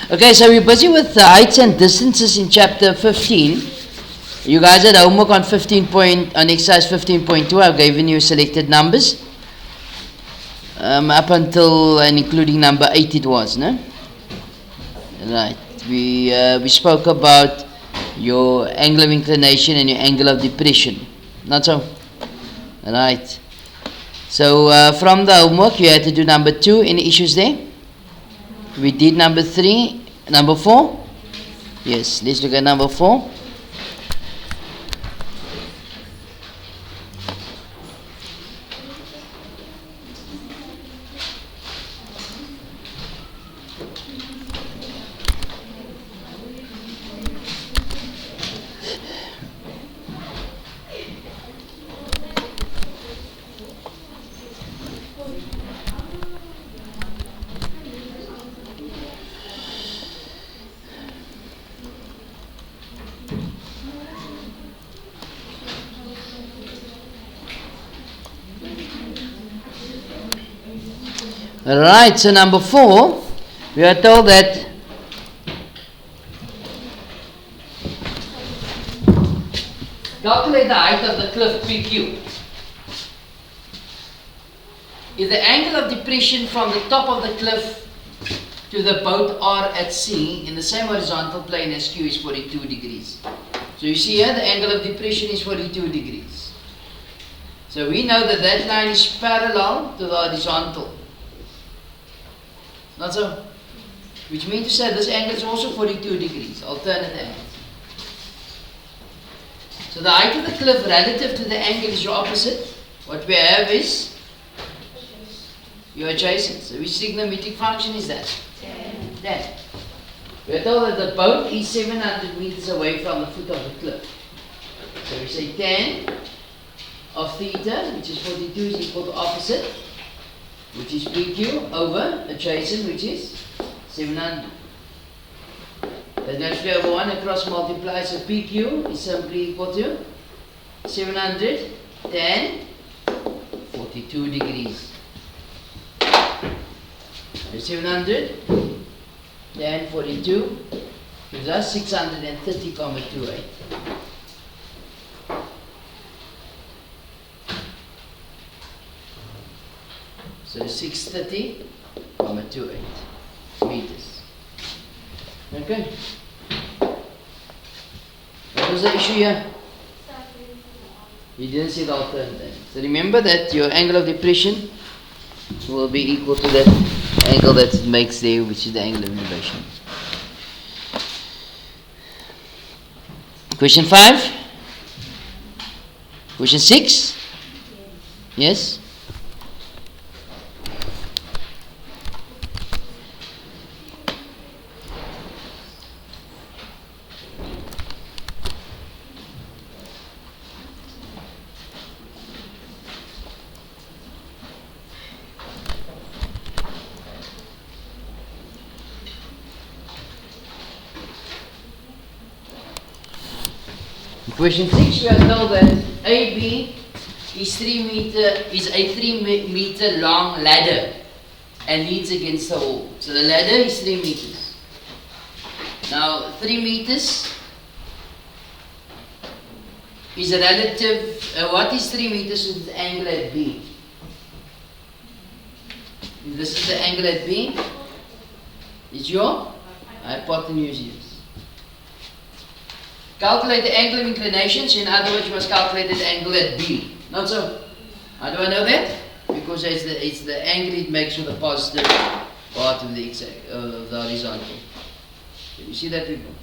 Okay, so we're busy with the heights and distances in chapter 15. You guys had homework on on exercise 15.2. I've given you selected numbers. Up until and including number 8 it was, no? Right. We spoke about your angle of inclination and your angle of depression. Not so? Right. So from the homework you had to do number 2. Any issues there? We did number 3. Number 4? Yes, let's look at number 4. Alright, so number 4, we are told that calculate the height of the cliff PQ. If the angle of depression from the top of the cliff to the boat are at sea in the same horizontal plane as Q is 42 degrees. So you see here the angle of depression is 42 degrees. So we know that that line is parallel to the horizontal. Not so? Which means to say this angle is also 42 degrees, alternate angle. So the height of the cliff relative to the angle is your opposite. What we have is your adjacent. So which trigonometric function is that? 10. We are told that the boat is 700 meters away from the foot of the cliff. So we say 10 of theta, which is 42, is equal to opposite, which is PQ, over adjacent, which is 700. That naturally over 1 across multiply, so PQ is simply equal to 700, 10, 42 degrees. So 700, 10, 42 gives us 630,28. So 630,28 meters. Okay. What was the issue here? You didn't see the alternative. So remember that your angle of depression will be equal to that angle that it makes there, which is the angle of inversion. Question 5? Question 6? Yes? Question 6, we are told that AB is a 3 meter long ladder and leans against the wall. So the ladder is 3 meters. Now 3 meters is a relative, what is 3 meters with the angle at B? If this is the angle at B, it's your hypotenuse. Calculate the angle of inclinations. In other words, you must calculate the angle at B. Not so. How do I know that? Because it's the angle it makes with the positive part of the horizontal. Can you see that, people?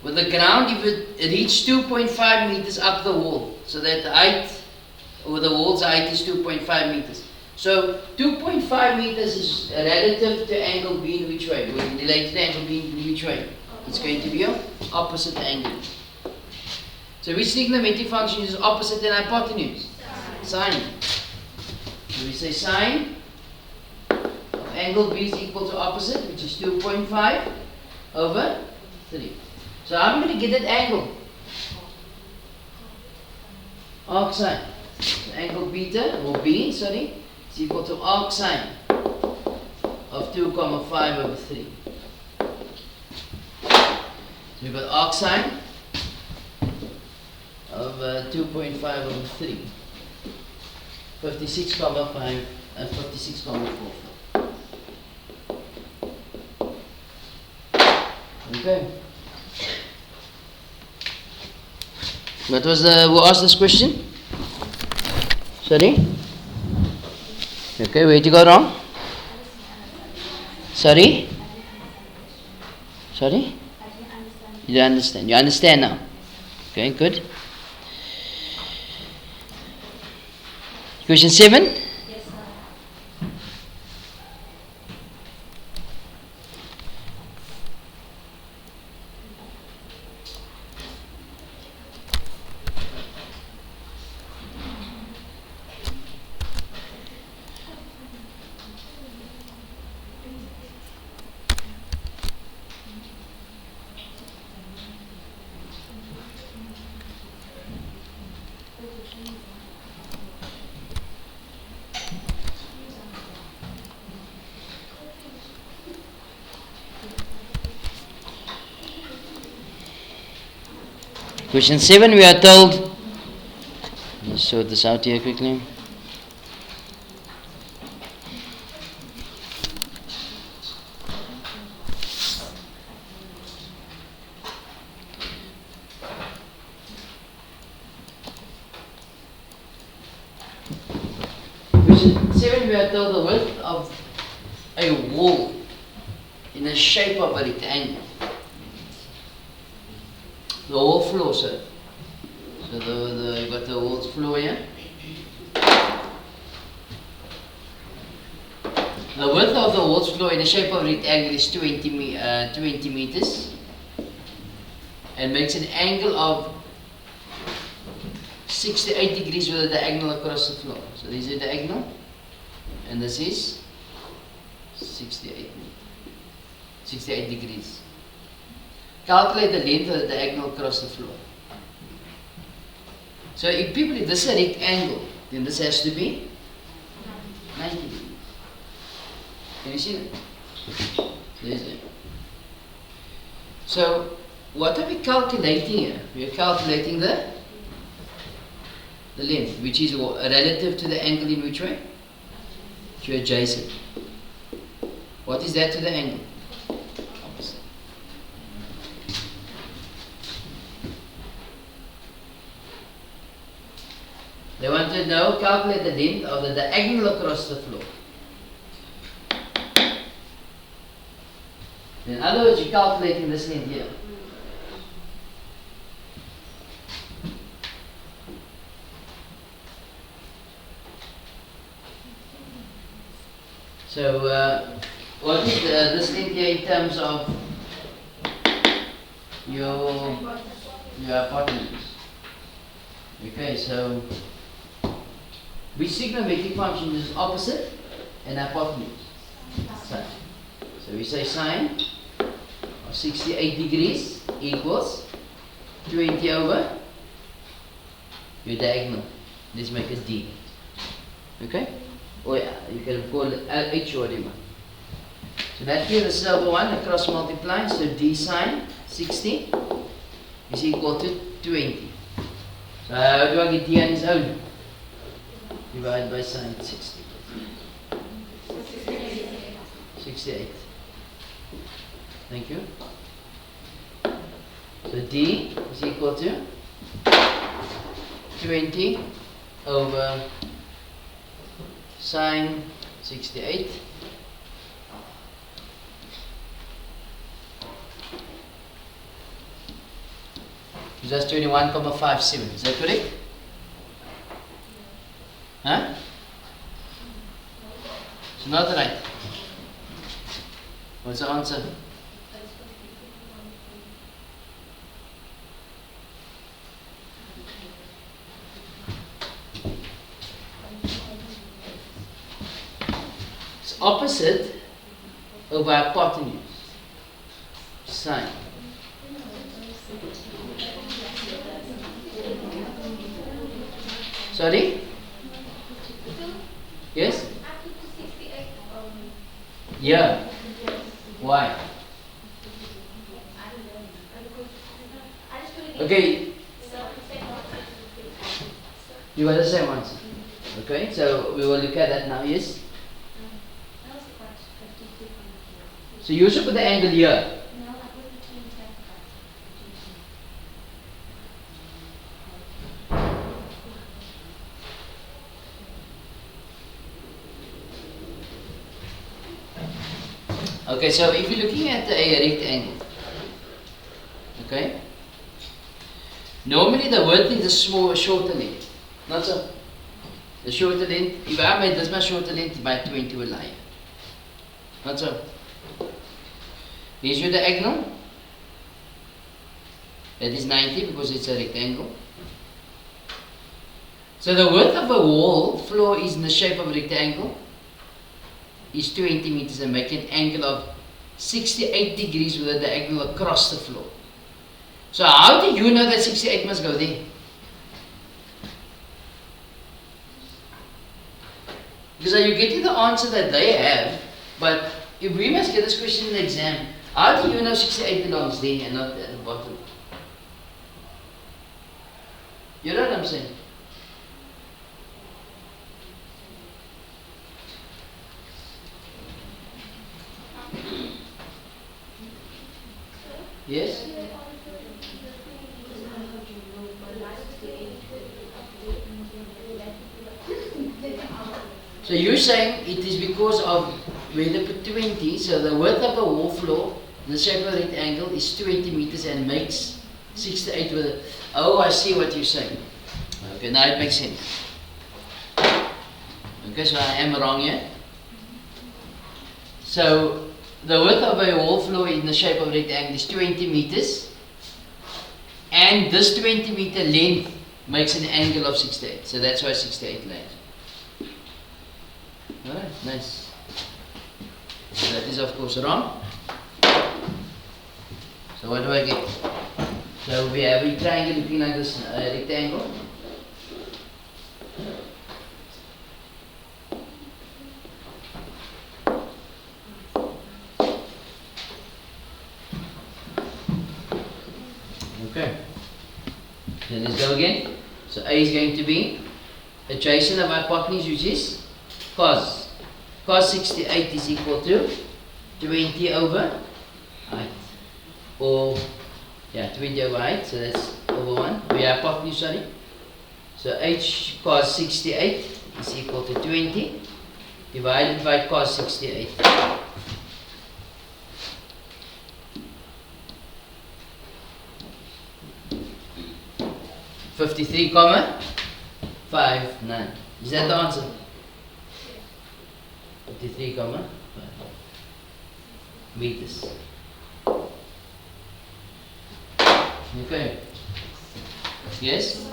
With the ground, if it reaches 2.5 meters up the wall, so that the height over the wall's height is 2.5 meters. So 2.5 meters is relative to angle B in which way? When related to angle B in which way? It's going to be your opposite angle. So which trigonometric function is opposite and hypotenuse? Sine. So we say sine of angle B is equal to opposite, which is 2.5 over 3. So how am I going to get that angle? Arc sine. So angle beta, or B, sorry, is equal to arc sine of 2,5 over 3. So we've got arc sine of 2.5 over 3. 56,5 and 56,4. Okay. What was who asked this question? Sorry? Okay, where did you go wrong? Sorry? Sorry? You don't understand. You understand now? Okay, good. Question 7? Yes, sir. Question 7, we are told, let's sort this out here quickly. Question 7, we are told the width of a wall in the shape of a rectangle. The whole floor, sir. So you've got the whole floor here. The width of the whole floor in the shape of a rectangle is 20 meters and makes an angle of 68 degrees with a diagonal across the floor. So this is a diagonal and this is 68 degrees. Calculate the length of the diagonal across the floor. So if this is a rectangle, then this has to be 90 degrees. Can you see that? There is it. So what are we calculating here? We are calculating the length, which is relative to the angle in which way? To adjacent. What is that to the angle? Opposite. They want to know, calculate the length of the diagonal across the floor. In other words, you're calculating this length here. So, what is this length here in terms of your hypotenuse? Okay, so which trigonometric function is opposite and hypotenuse? Sine. So we say sine of 68 degrees equals 20 over your diagonal. Let's make it D. Okay? Oh yeah, you can call it H or whatever. So that here is over 1 across multiplying, so D sine 60 is equal to 20. So how do I get D on its own? Divide by sine 60. 68. Thank you. So D is equal to 20 over sine 68. That's 21,57. Is that correct? Huh? It's not right. What's the answer? It's opposite over hypotenuse. Sine. Sorry? Yes? Yeah. Why? Okay. You got the same answer. Okay, so we will look at that now, yes? So you should put the angle here. Okay, so if you're looking at a rectangle, okay, normally the width is a shorter length, not so. The shorter length, if I made this much shorter length, by 20 will lie. Not so. Here's your diagonal. That is 90 because it's a rectangle. So the width of a wall floor is in the shape of a rectangle. Is 20 meters and make an angle of 68 degrees with a diagonal across the floor. So how do you know that 68 must go there? Because you get to the answer that they have, but if we must get this question in the exam, how do you know 68 belongs there and not at the bottom? You know what I'm saying? Yes? So you're saying it is because of where they put 20, so the width of a wall floor, the shape of a rectangle is 20 meters and makes 68 with it. Oh, I see what you're saying. Okay, now it makes sense. Okay, so I am wrong here. So the width of a wall floor in the shape of a rectangle is 20 meters, and this 20 meter length makes an angle of 68. So that's why 68 lands. Alright, nice. So that is of course wrong. So what do I get? So we have a triangle looking like this rectangle. Okay. Then let's go again. So A is going to be adjacent of hypotenuse, which is cos. Cos 68 is equal to 20 over height. Or, yeah, 20 over height, so that's over 1. We have hypotenuse, sorry. So H cos 68 is equal to 20 divided by cos 68. $53, 59. Is that the answer? 53, 5 meters. Okay. Yes?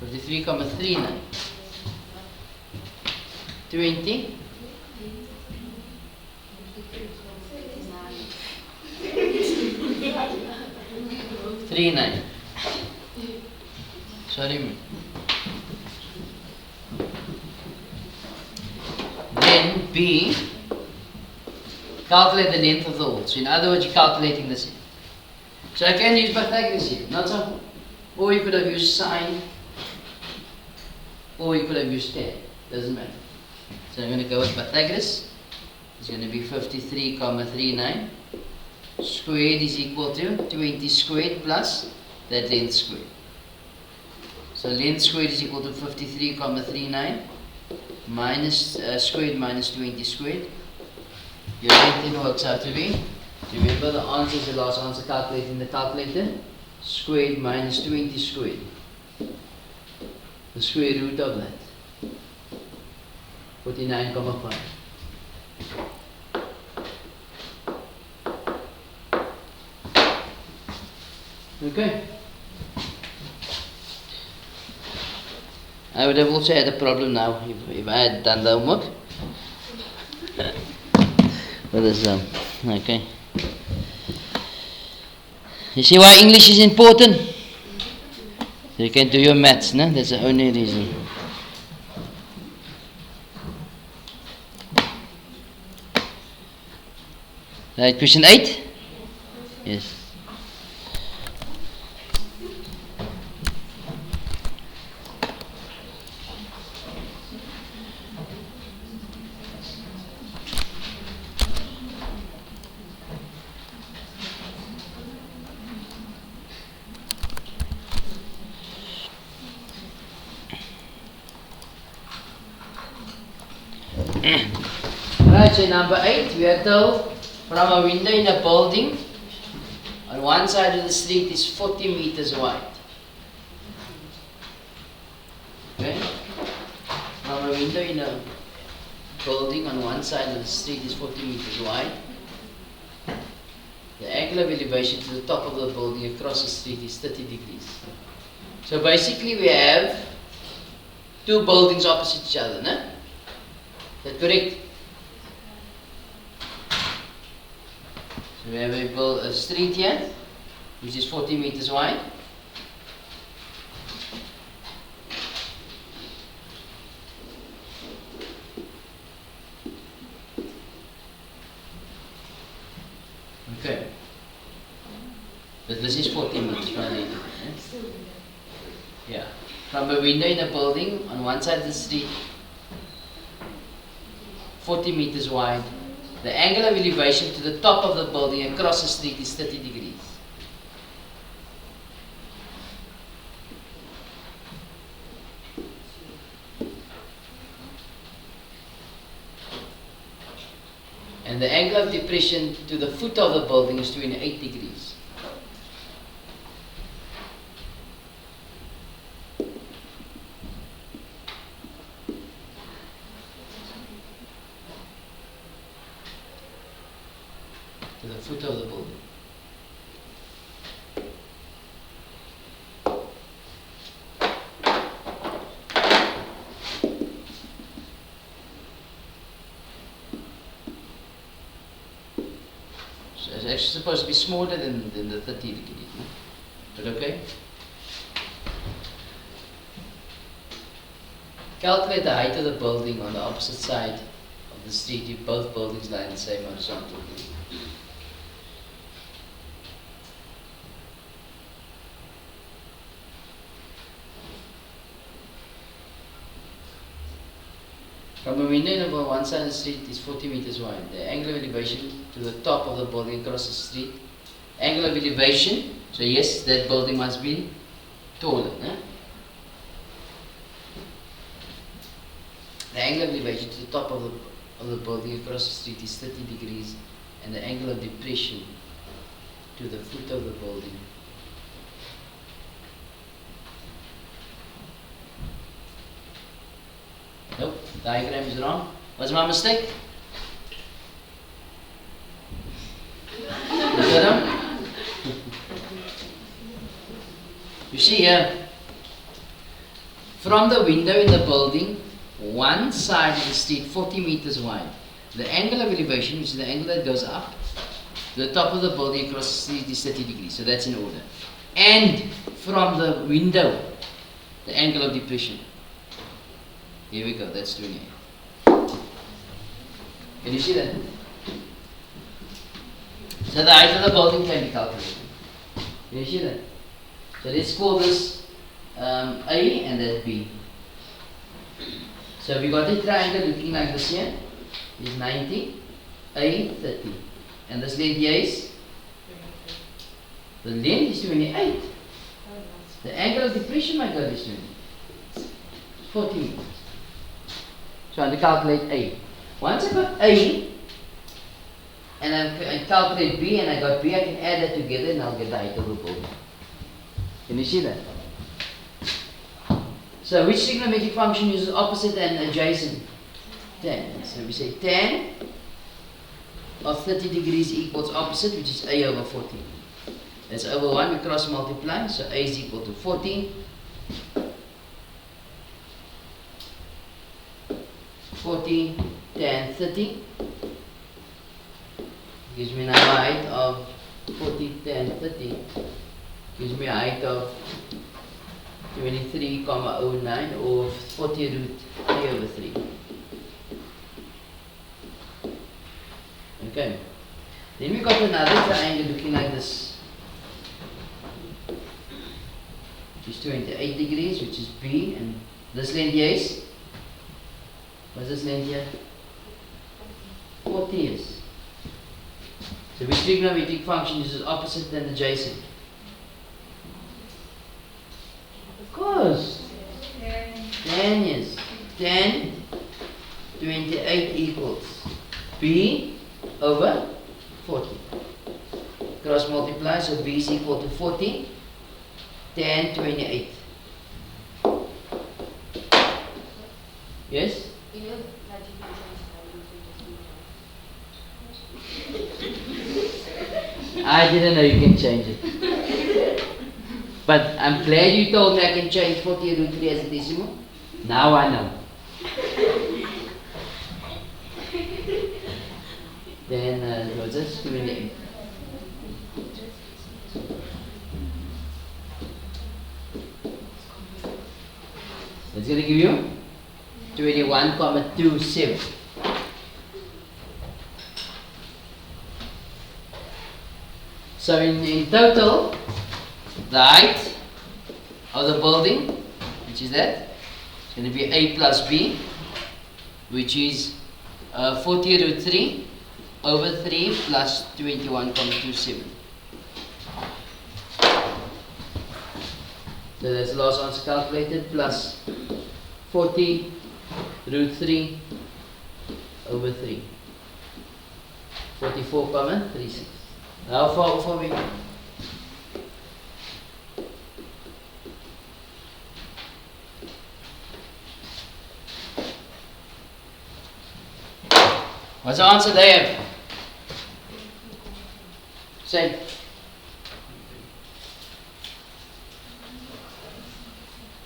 53,39. 20. 39. Sorry, man. Then B, calculate the length of the wall. So in other words, you're calculating this here. So I can use Pythagoras here, not so. Or you could have used sine, or you could have used tan. Doesn't matter. So I'm going to go with Pythagoras. It's going to be 53,39. Squared is equal to 20 squared plus that length squared. So length squared is equal to 53,39 minus squared minus 20 squared. Your length then works out to be, remember the answer is the last answer calculated in the calculator, squared minus 20 squared. The square root of that, 49,5. Okay. I would have also had a problem now if I had done the homework. With this, okay. You see why English is important? You can do your maths, no? That's the only reason. Right, question 8? Yes. Right, so number 8, we are told from a window in a building on one side of the street is 40 meters wide. Okay? From a window in a building on one side of the street is 40 meters wide. The angle of elevation to the top of the building across the street is 30 degrees. So basically we have two buildings opposite each other, no? Is that correct? So we have a street here, which is 40 meters wide. Okay. But this is 40 meters from the yeah. From a window in a building on one side of the street, 40 meters wide. The angle of elevation to the top of the building across the street is 30 degrees. And the angle of depression to the foot of the building is 28 degrees. To the foot of the building. So it's actually supposed to be smaller than the 30 degrees. No? But okay? Calculate the height of the building on the opposite side of the street if both buildings lie in the same horizontal plane. From a window on one side of the street is 40 meters wide. The angle of elevation to the top of the building across the street. Angle of elevation, so yes, that building must be taller. Eh? The angle of elevation to the top of the building across the street is 30 degrees, and the angle of depression to the foot of the building . Nope, diagram is wrong. What's my mistake? You see here, from the window in the building, one side of the street 40 meters wide. The angle of elevation, which is the angle that goes up, to the top of the building across the street is 30 degrees. So that's in order. And from the window, the angle of depression. Here we go, that's 28. Can you see that? So the height of the building can be calculated. Can you see that? So let's call this A and that B. So we got a triangle looking like this here. Is 90, A 30. And this length here is? The length is 28. The angle of depression, my God, is 40 meters. So I have to calculate A. Once I got A, and I calculate B, and I got B, I can add that together and I'll get the height of the building. Can you see that? So which trigonometric function uses opposite and adjacent? Tan. So we say tan of 30 degrees equals opposite, which is A over 14. That's over 1, we cross multiply, so A is equal to 14. 14 tan 30 gives me now a height of 40 tan 30 gives me a height of 23,09 or 40 root 3 over 3. Okay. Then we got another triangle looking like this, which is 28 degrees, which is B, and this length here is, what's this length here? 40 years. So which trigonometric function is opposite than adjacent? Of course. 10 years. 10, 28 equals B over 40. Cross multiply, so B is equal to 40, 10, 28. Yes? I didn't know you can change it. But I'm glad you told me I can change 40 root 3 as a decimal. Now I know. Then what's this? 28. That's going to give you 21,27. So in total, the height of the building, which is that, it's going to be A plus B, which is 40 root 3 over 3 plus 21,27. So that's the last answer calculated, plus 40 root 3 over 3. 44,36. How far we? What's the answer there? Say.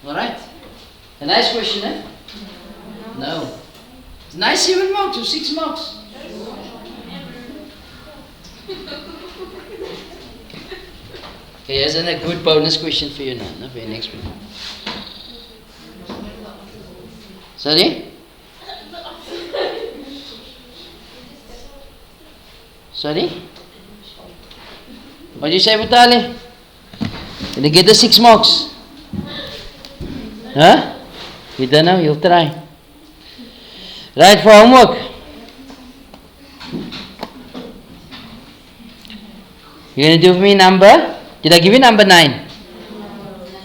Alright. A nice question, eh? No. It's nice 7 marks or 6 marks. Okay, here's a good bonus question for you now, no, for your next week. Sorry? Sorry? What did you say, Vitali? Did you get the 6 marks? Huh? You don't know? You'll try. Right, for homework. You're going to do for me number? Did I give you number 9?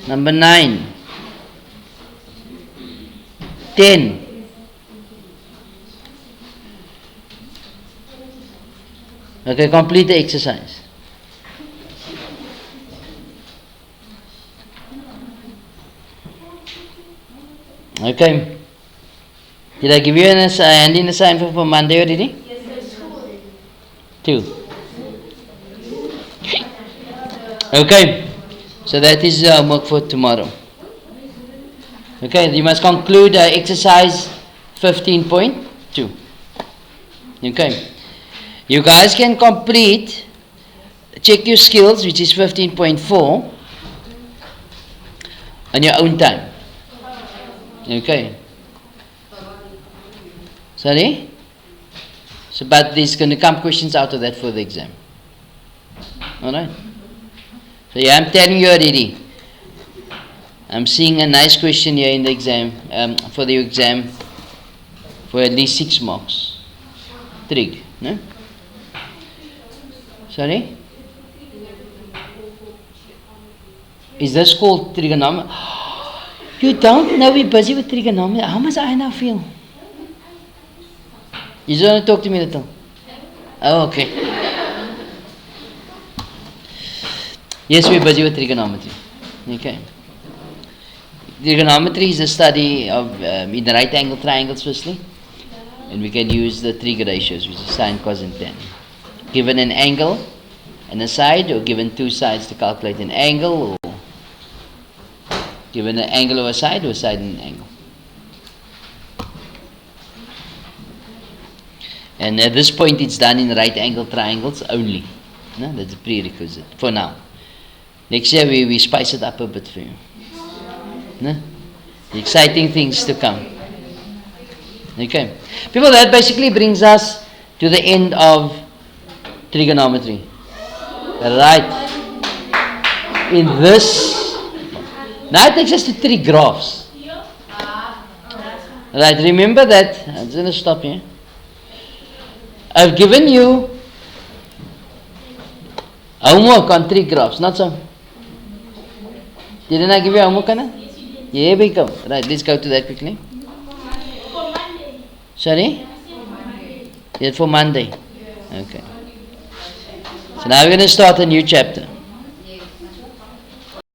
Number 9. 10. Okay, complete the exercise. Okay. Did I give you a handy assignment for Monday already? Yes, sir. 2. Okay. So that is homework for tomorrow. Okay, you must conclude exercise 15.2. Okay. You guys can complete, check your skills, which is 15.4, on your own time. Okay. Sorry? So, but there's going to come questions out of that for the exam. Alright? So, yeah, I'm telling you already. I'm seeing a nice question here in the exam, for the exam, for at least 6 marks. Trig, no? Sorry? Is this called trigonometry? You don't know we're busy with trigonometry. How must I now feel? You don't want to talk to me a little? Oh, okay. Yes, we're busy with trigonometry. Okay. Trigonometry is the study of in the right angle triangles firstly. And we can use the trig ratios, which is sine, cos and tan. Given an angle and a side, or given 2 sides to calculate an angle, or given an angle of a side, or a side and an angle. And at this point it's done in right angle triangles only. No? That's a prerequisite for now. Next year we spice it up a bit for you. No? The exciting things to come. Okay. People, that basically brings us to the end of trigonometry? Right. In this, now it takes us to 3 graphs. Right, remember that. I'm just going to stop here. I've given you homework on 3 graphs, not so. Didn't I give you homework on it? Here we go. Right, let's go to that quickly. Sorry? Yeah, for Monday. Okay. So now we're going to start a new chapter.